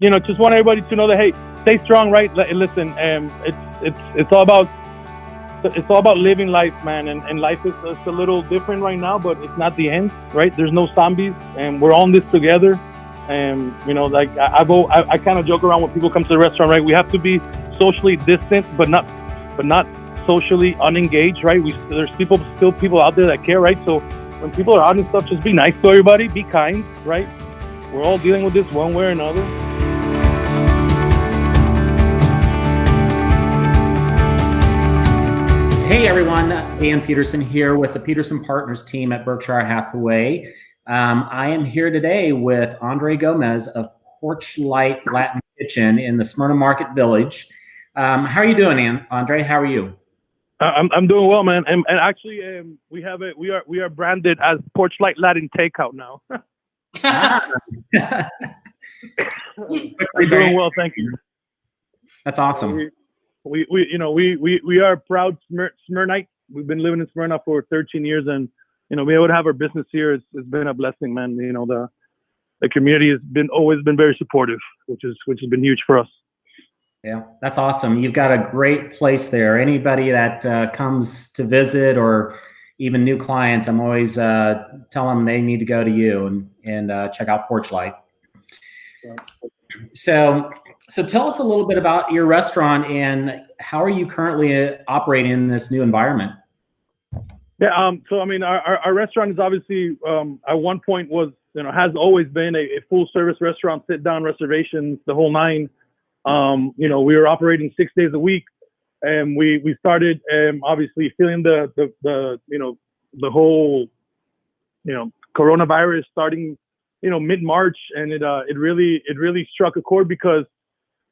just want everybody to know that, hey, stay strong, right? Listen, it's all about living life, man, and life is it's a little different right now, but it's not the end, right? There's no zombies, and we're all in this together. And like I kind of joke around when people come to the restaurant, right? We have to be socially distant, but not socially unengaged, right? There's still people out there that care, right? So when people are out and stuff, just be nice to everybody, be kind, right? We're all dealing with this one way or another. Hey everyone, Dan Peterson here with the Peterson Partners team at Berkshire Hathaway. I am here today with Andre Gomez of Porch Light Latin Kitchen in the Smyrna Market Village. How are you doing, Andre? How are you? I'm doing well, man. And actually, we are branded as Porch Light Latin Takeout now. I'm doing well, thank you. That's awesome. We are proud Smyrnite. We've been living in Smyrna for 13 years, and be able to have our business here, it's been a blessing, man. The community has always been very supportive, which has been huge for us. Yeah, that's awesome. You've got a great place there. Anybody that comes to visit, or even new clients, I'm always telling them they need to go to you and check out Porch Light. Yeah. So tell us a little bit about your restaurant and how are you currently operating in this new environment? Yeah. So I mean, our restaurant is obviously at one point has always been a full service restaurant, sit down reservations, the whole nine. We were operating 6 days a week, and we started obviously feeling the whole coronavirus starting mid-March, and it really struck a chord because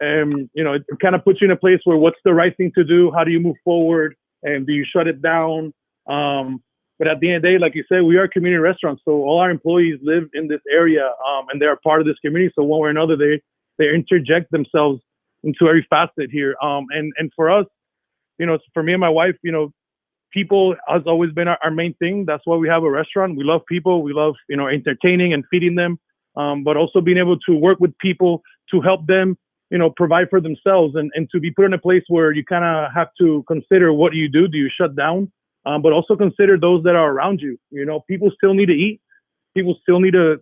it kind of puts you in a place where what's the right thing to do? How do you move forward? And do you shut it down? But at the end of the day, like you said, we are a community restaurant, so all our employees live in this area, and they're part of this community. So one way or another, they interject themselves into every facet here. And for us, for me and my wife, people has always been our main thing. That's why we have a restaurant. We love people. We love, entertaining and feeding them, but also being able to work with people to help them, provide for themselves, and to be put in a place where you kind of have to consider, what do you do? Do you shut down? But also consider those that are around you. People still need to eat. People still need to,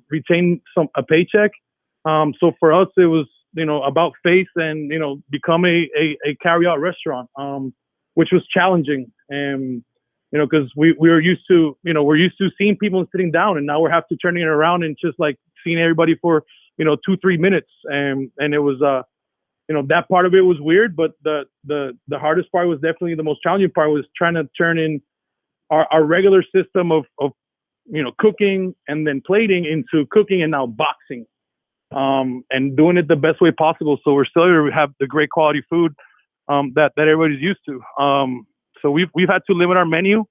retain a paycheck. So for us, it was, about face and, become a carry-out restaurant, which was challenging. And, because we were used to, we're used to seeing people sitting down, and now we're have to turning it around and just like seeing everybody for, 2-3 minutes. And it was, that part of it was weird, but the hardest part was definitely the most challenging part, was trying to turn in our regular system of cooking and then plating into cooking and now boxing, and doing it the best way possible. So we're still able to have the great quality food that everybody's used to. So we've had to limit our menu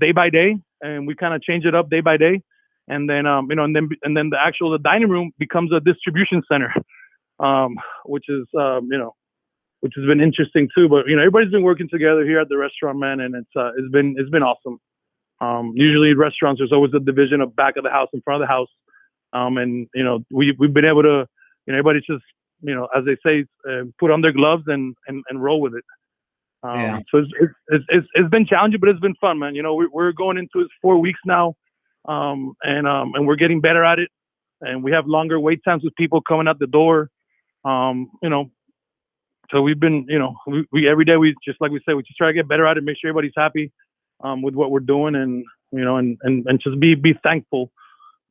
day by day, and we kind of change it up day by day. And then and then the dining room becomes a distribution center, which is which has been interesting too. But everybody's been working together here at the restaurant, man, and it's been awesome. Usually in restaurants, there's always a division of back of the house and front of the house, and we've been able to, everybody just as they say, put on their gloves and roll with it. Yeah. So it's been challenging, but it's been fun, man. We're going into it 4 weeks now, and we're getting better at it, and we have longer wait times with people coming out the door. So we've been, we every day, we just, like we say, we just try to get better at it, make sure everybody's happy with what we're doing, and and just be thankful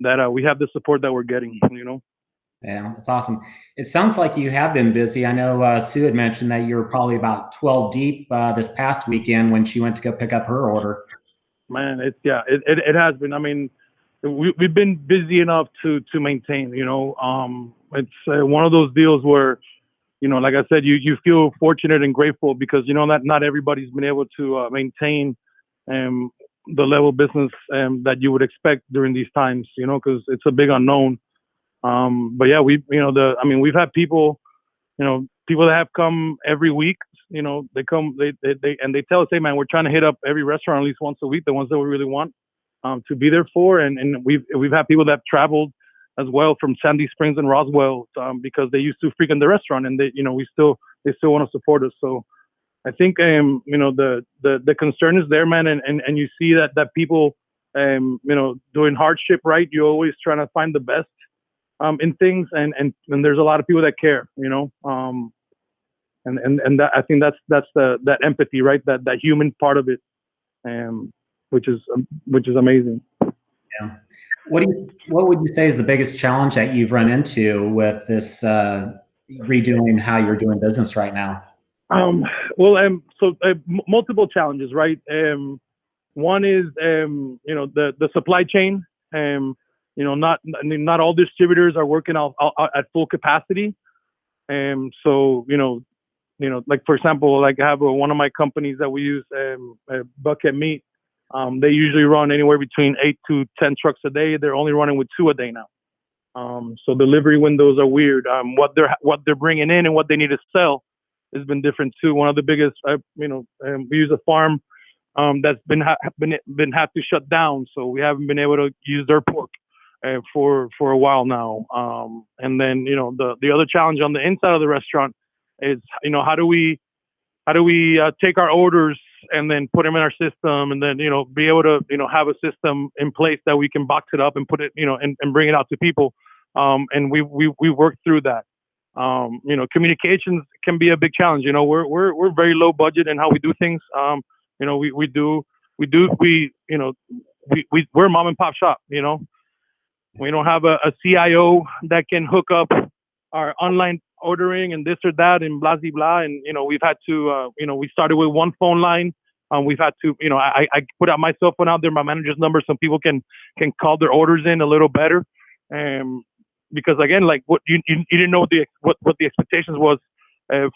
that we have the support that we're getting. Yeah, that's awesome. It sounds like you have been busy. I know Sue had mentioned that you were probably about 12 deep this past weekend when she went to go pick up her order. Man, it has been. I mean, we've been busy enough to maintain. It's one of those deals where, like I said, you feel fortunate and grateful because that not everybody's been able to maintain the level of business that you would expect during these times. Because it's a big unknown. But yeah, we've had people, people that have come every week. They come, they tell us, hey man, we're trying to hit up every restaurant at least once a week, the ones that we really want to be there for. And we've had people that have traveled as well from Sandy Springs and Roswell, because they used to frequent the restaurant, and they still want to support us. So I think the concern is there, man, and you see that people doing hardship, right? You're always trying to find the best in things, and there's a lot of people that care, and that, I think that's that empathy, right? That human part of it, which is amazing. Yeah. What would you say is the biggest challenge that you've run into with this redoing how you're doing business right now? Multiple challenges, right? One is the supply chain. Not all distributors are working at full capacity. Like for example, like I have one of my companies that we use, Bucket Meat. They usually run anywhere between 8 to 10 trucks a day. They're only running with 2 a day now. So delivery windows are weird. What they're bringing in and what they need to sell has been different too. One of the biggest, we use a farm that's been had to shut down, so we haven't been able to use their pork for a while now. And then the other challenge on the inside of the restaurant is how do we take our orders and then put them in our system, and then be able to have a system in place that we can box it up and put it and bring it out to people. And we worked through that. Communications can be a big challenge. We're very low budget in how we do things. We're a mom and pop shop. We don't have a CIO that can hook up our online ordering and this or that and blah blah blah. And we've had to we started with one phone line. We've had to I put out my cell phone out there, my manager's number, so people can call their orders in a little better. Because again, like what you didn't know what the expectations was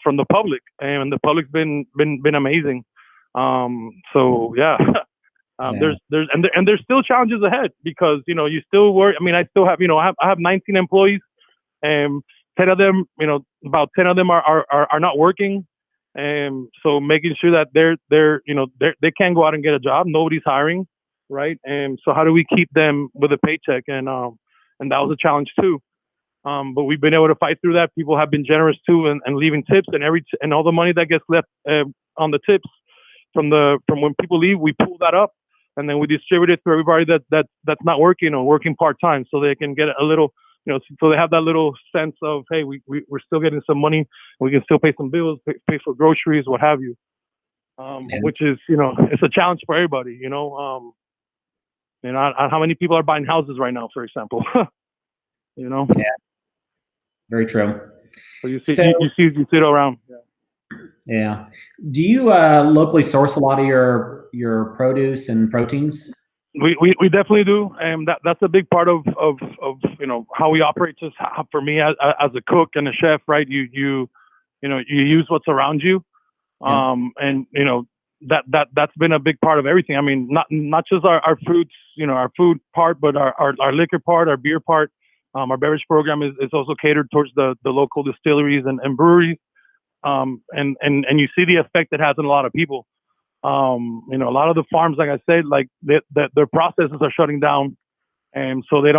from the public, and the public's been amazing. So yeah. There's still challenges ahead, because you still work. I mean, I still have I have 19 employees, 10 of them, about 10 of them are not working, so making sure that they can't go out and get a job. Nobody's hiring, right? And so how do we keep them with a paycheck? And that was a challenge too. But we've been able to fight through that. People have been generous too, and leaving tips, and all the money that gets left on the tips from when people leave, we pull that up, and then we distribute it to everybody that's not working or working part-time, so they can get a little, so they have that little sense of, hey, we're still getting some money. We can still pay some bills, pay for groceries, what have you. Which is, it's a challenge for everybody, how many people are buying houses right now, for example? Yeah. Very true. So you see it around. Yeah. Do you locally source a lot of your produce and proteins? We definitely do, and that's a big part of how we operate. Just for me as a cook and a chef, right? You use what's around you, and that's been a big part of everything. I mean, not just our fruits, our food part, but our liquor part, our beer part. Our beverage program is also catered towards the local distilleries and breweries. And you see the effect it has on a lot of people. A lot of the farms, like I said, like their processes are shutting down, and so they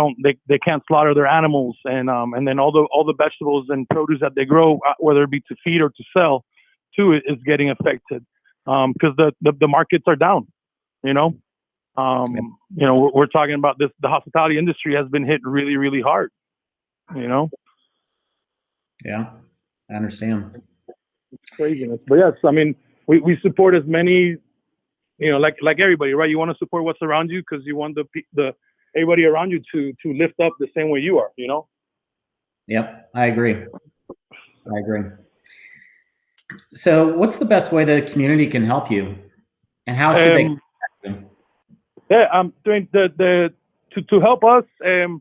can't slaughter their animals, and then all the vegetables and produce that they grow, whether it be to feed or to sell, too, is getting affected, because the markets are down. We're talking about this. The hospitality industry has been hit really, really hard. Yeah, I understand. It's craziness, but yes, I mean, we support as many, like everybody, right? You want to support what's around you, because you want the everybody around you to lift up the same way you are. Yep, I agree. So, what's the best way the community can help you, and how should they contact you? Yeah, doing to help us, and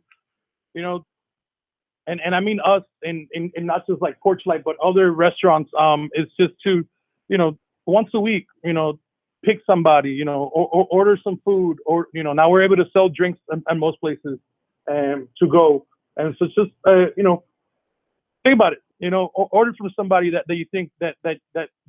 I mean us, in not just like Porch Light, but other restaurants. Is just to, once a week, pick somebody, or order some food, or now we're able to sell drinks at most places, to go, and so it's just think about it. Order from somebody that you think that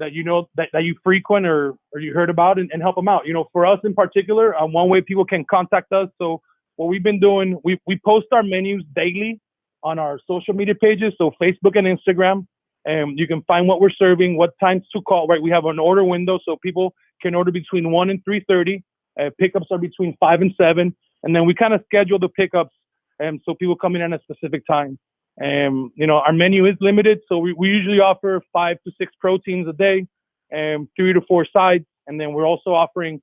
you frequent or you heard about, and help them out. For us in particular, one way people can contact us. So what we've been doing, we post our menus daily on our social media pages, so Facebook and Instagram. And you can find what we're serving, what times to call, right? We have an order window, so people can order between 1 and 3:30. Pickups are between 5 and 7. And then we kind of schedule the pickups so people come in at a specific time. Our menu is limited, so we usually offer 5 to 6 proteins a day, 3 to 4 sides. And then we're also offering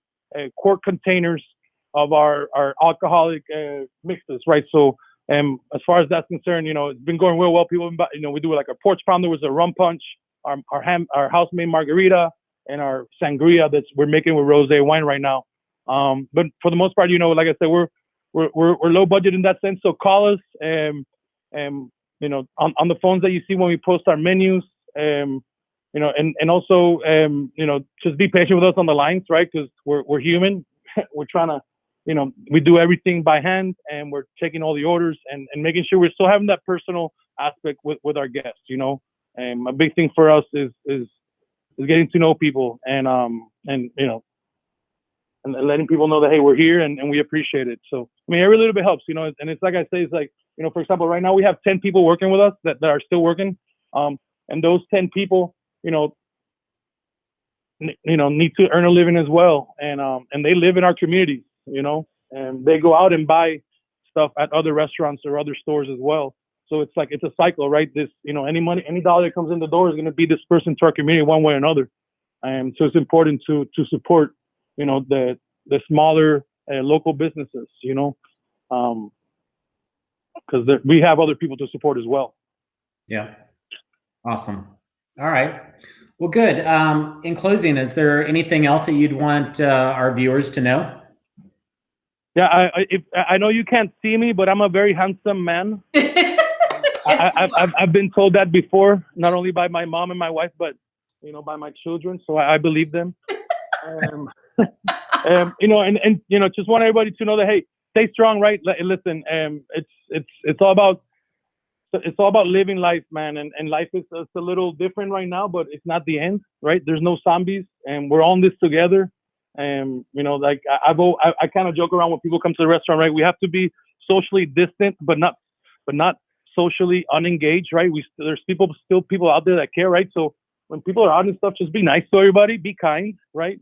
quart containers of our alcoholic mixes, right? So as far as that's concerned, it's been going real well. People, we do like our porch pounder was a rum punch, our house-made margarita, and our sangria we're making with rosé wine right now. But for the most part, like I said, we're low budget in that sense. So call us, on the phones that you see when we post our menus, and also, just be patient with us on the lines, right? Because we're human. We're trying to, we do everything by hand, and we're taking all the orders and making sure we're still having that personal aspect with our guests. A big thing for us is getting to know people and letting people know that, hey, we're here and we appreciate it. So, every little bit helps, and it's like I say, it's like, for example, right now we have 10 people working with us that are still working. And those 10 people, need to earn a living as well. And they live in our communities, and they go out and buy stuff at other restaurants or other stores as well. So it's like, it's a cycle, right? This, any dollar that comes in the door is going to be dispersed into our community one way or another. And so it's important to support, the smaller local businesses, because we have other people to support as well. Yeah. Awesome. All right. Well, good. In closing, is there anything else that you'd want our viewers to know? Yeah, I know you can't see me, but I'm a very handsome man. Yes, I've been told that before, not only by my mom and my wife, but by my children. So I believe them. Just want everybody to know that, hey, stay strong, right? Listen, it's all about living life, man. And life is a little different right now, but it's not the end, right? There's no zombies, and we're on this together. And like I kind of joke around when people come to the restaurant, right? We have to be socially distant, but not socially unengaged, right? There's still people out there that care, right? So when people are out and stuff, just be nice to everybody, be kind, right?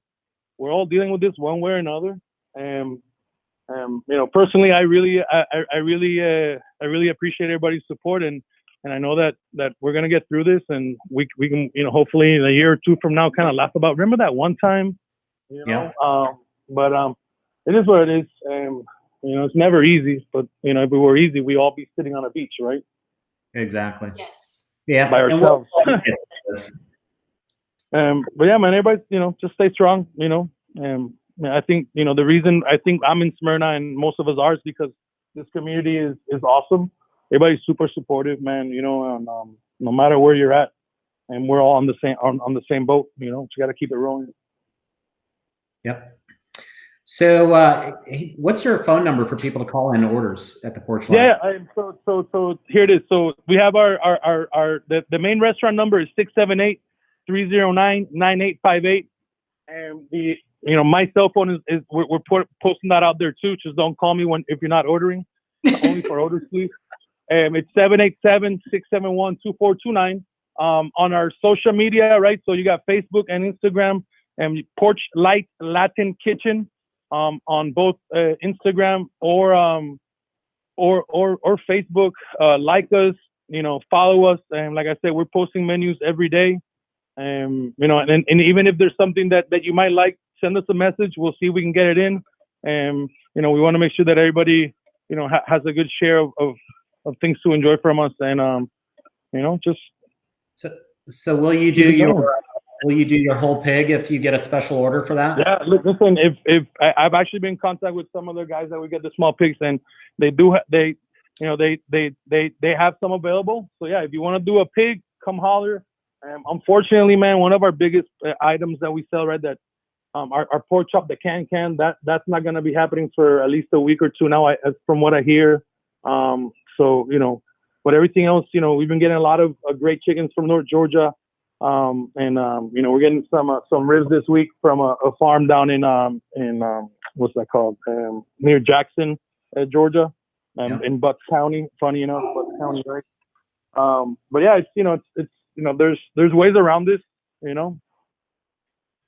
We're all dealing with this one way or another. Personally, I really appreciate everybody's support, and I know that we're gonna get through this, and we can, hopefully in a year or two from now, kind of laugh about, remember that one time, Yeah. But it is what it is. It's never easy, but if it were easy, we'd all be sitting on a beach, right? Exactly. Yes. Yeah. By ourselves. But yeah, man, everybody, just stay strong, I think, the reason I think I'm in Smyrna and most of us are is because this community is awesome. Everybody's super supportive, man, and no matter where you're at, and we're all on the same boat, you got to keep it rolling. Yep. So, what's your phone number for people to call in orders at the Porch Light? Yeah, so here it is. So we have the main restaurant number is 678-309-9858, and my cell phone is we're posting that out there too. Just don't call me if you're not ordering. Only for orders, please. It's 787-671-2429. On our social media, right? So you got Facebook and Instagram, and Porch Light Latin Kitchen. On both Instagram or Facebook. Like us, follow us, and like I said, we're posting menus every day. And even if there's something that you might like, send us a message. We'll see if we can get it in. And we want to make sure that everybody has a good share of things to enjoy from us. And just so will you do your whole pig if you get a special order for that? Yeah, listen, if I've actually been in contact with some other guys that we get the small pigs, and they do they have some available. So yeah, if you want to do a pig, come holler. Unfortunately, man, one of our biggest items that we sell, right, that our pork chop, the can that's not going to be happening for at least a week or two now, from what I hear. But everything else, we've been getting a lot of great chickens from North Georgia. We're getting some ribs this week from a farm down in what's that called, near Jackson. Georgia, Yeah. in Butts County. Funny enough, Butts County, right? But yeah, it's there's ways around this,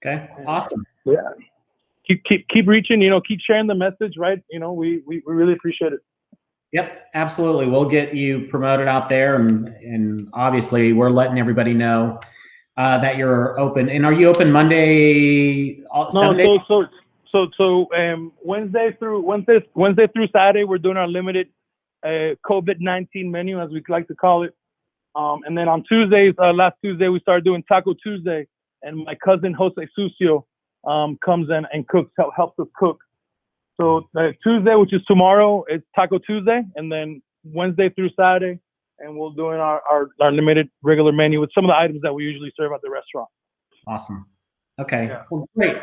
Okay. Awesome. Yeah. Keep reaching, keep sharing the message, right? We really appreciate it. Yep, absolutely. We'll get you promoted out there, and obviously we're letting everybody know that you're open. And are you open Monday? No, 7 days? so Wednesday through Saturday we're doing our limited COVID-19 menu, as we like to call it. And then on Tuesdays, last Tuesday we started doing Taco Tuesday, and my cousin Jose Sucio comes in and cooks, helps us cook. So Tuesday, which is tomorrow, it's Taco Tuesday, and then Wednesday through Saturday, and we'll doing our limited regular menu with some of the items that we usually serve at the restaurant. Awesome. Okay. Yeah. Well, great.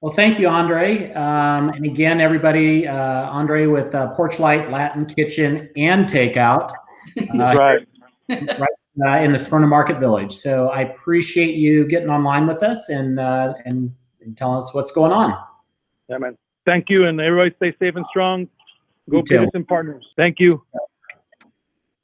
Well, thank you, Andre. And again, everybody, Andre with Porch Light, Latin Kitchen, and Takeout. Right. Right in the Smyrna Market Village. So I appreciate you getting online with us and telling us what's going on. Yeah, man. Thank you, and everybody stay safe and strong. Go Pivots and Partners. Thank you.